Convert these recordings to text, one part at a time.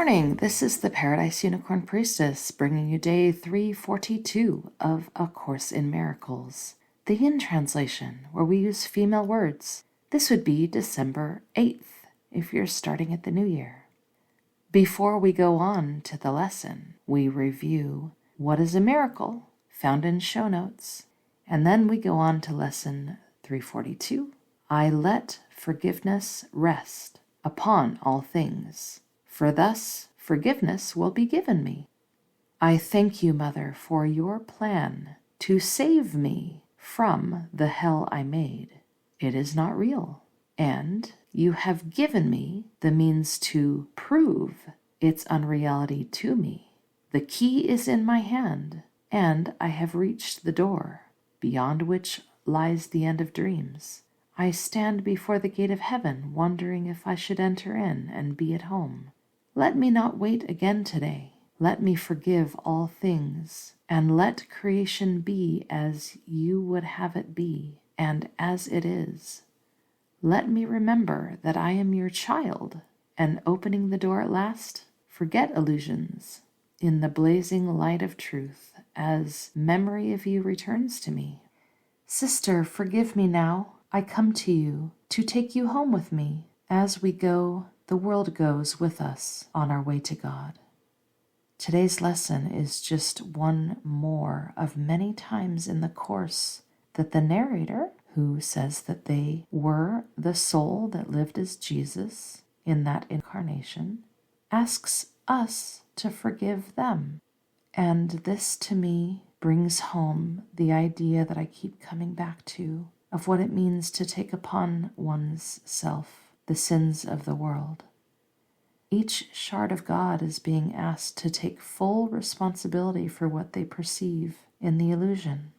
morning. This is the Paradise Unicorn Priestess bringing you day 342 of A Course in Miracles, the Yin translation, where we use female words. This would be December 8th if you're starting at the new year. Before we go on to the lesson, we review what is a miracle, found in show notes, and then we go on to lesson 342. I let forgiveness rest upon all things, for thus forgiveness will be given me. I thank you, Mother, for your plan to save me from the hell I made. It is not real, and you have given me the means to prove its unreality to me. The key is in my hand, and I have reached the door, beyond which lies the end of dreams. I stand before the gate of heaven, wondering if I should enter in and be at home. Let me not wait again today. Let me forgive all things, and let creation be as you would have it be, and as it is. Let me remember that I am your child, and opening the door at last, forget illusions in the blazing light of truth as memory of you returns to me. Sister, forgive me now. I come to you to take you home with me. As we go, the world goes with us on our way to God. Today's lesson is just one more of many times in the Course that the narrator, who says that they were the soul that lived as Jesus in that incarnation, asks us to forgive them. And this to me brings home the idea that I keep coming back to of what it means to take upon one's self the sins of the world. Each shard of God is being asked to take full responsibility for what they perceive in the illusion.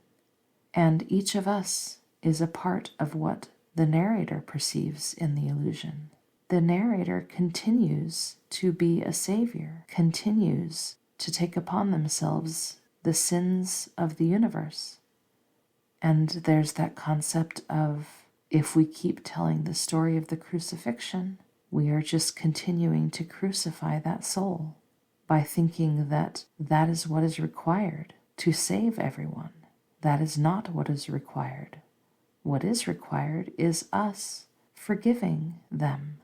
And each of us is a part of what the narrator perceives in the illusion. The narrator continues to be a savior, continues to take upon themselves the sins of the universe. And there's that concept of, if we keep telling the story of the crucifixion, we are just continuing to crucify that soul by thinking that that is what is required to save everyone. That is not what is required. What is required is us forgiving them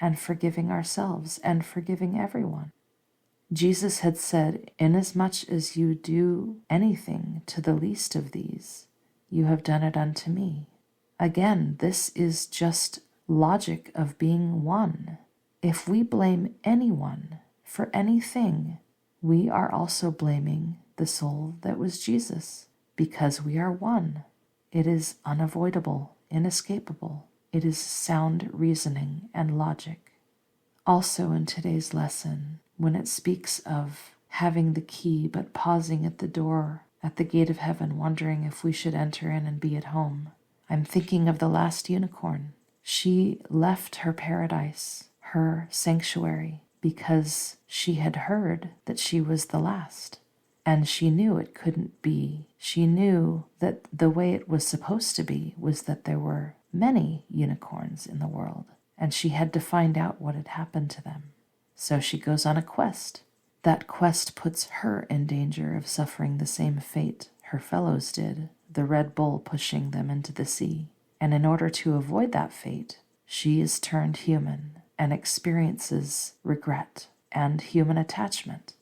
and forgiving ourselves and forgiving everyone. Jesus had said, inasmuch as you do anything to the least of these, you have done it unto me. Again, this is just logic of being one. If we blame anyone for anything, we are also blaming the soul that was Jesus, because we are one. It is unavoidable, inescapable. It is sound reasoning and logic. Also in today's lesson, when it speaks of having the key but pausing at the door, at the gate of heaven, wondering if we should enter in and be at home, I'm thinking of the last unicorn. She left her paradise, her sanctuary, because she had heard that she was the last. And she knew it couldn't be. She knew that the way it was supposed to be was that there were many unicorns in the world, and she had to find out what had happened to them. So she goes on a quest. That quest puts her in danger of suffering the same fate her fellows did, the Red Bull pushing them into the sea. And in order to avoid that fate, she is turned human and experiences regret and human attachment.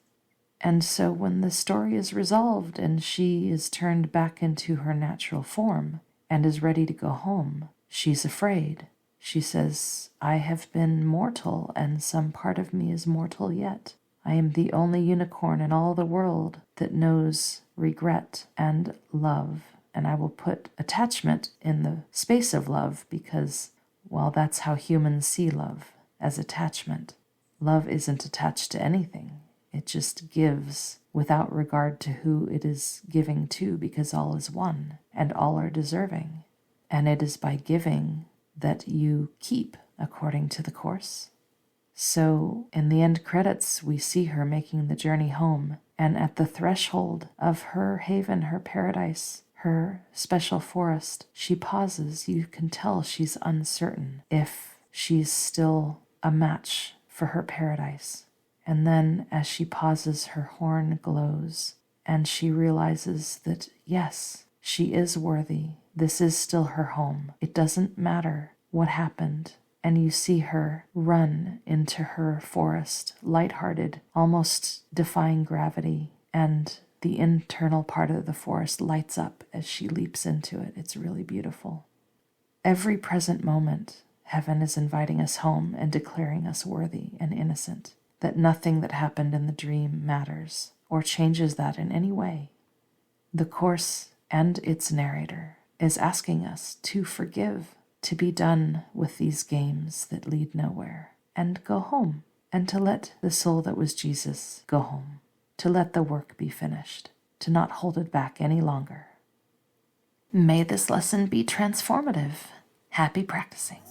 And so when the story is resolved and she is turned back into her natural form and is ready to go home, she's afraid. She says, I have been mortal, and some part of me is mortal yet. I am the only unicorn in all the world that knows regret and love. And I will put attachment in the space of love because, well, that's how humans see love, as attachment. Love isn't attached to anything. It just gives without regard to who it is giving to, because all is one and all are deserving. And it is by giving that you keep, according to the Course. So in the end credits, we see her making the journey home, and at the threshold of her haven, her paradise, her special forest, she pauses. You can tell she's uncertain if she's still a match for her paradise. And then as she pauses, her horn glows, and she realizes that, yes, she is worthy. This is still her home. It doesn't matter what happened. And you see her run into her forest, lighthearted, almost defying gravity, and the internal part of the forest lights up as she leaps into it. It's really beautiful. Every present moment, heaven is inviting us home and declaring us worthy and innocent, that nothing that happened in the dream matters or changes that in any way. The Course and its narrator is asking us to forgive, to be done with these games that lead nowhere, and go home, and to let the soul that was Jesus go home, to let the work be finished, to not hold it back any longer. May this lesson be transformative. Happy practicing.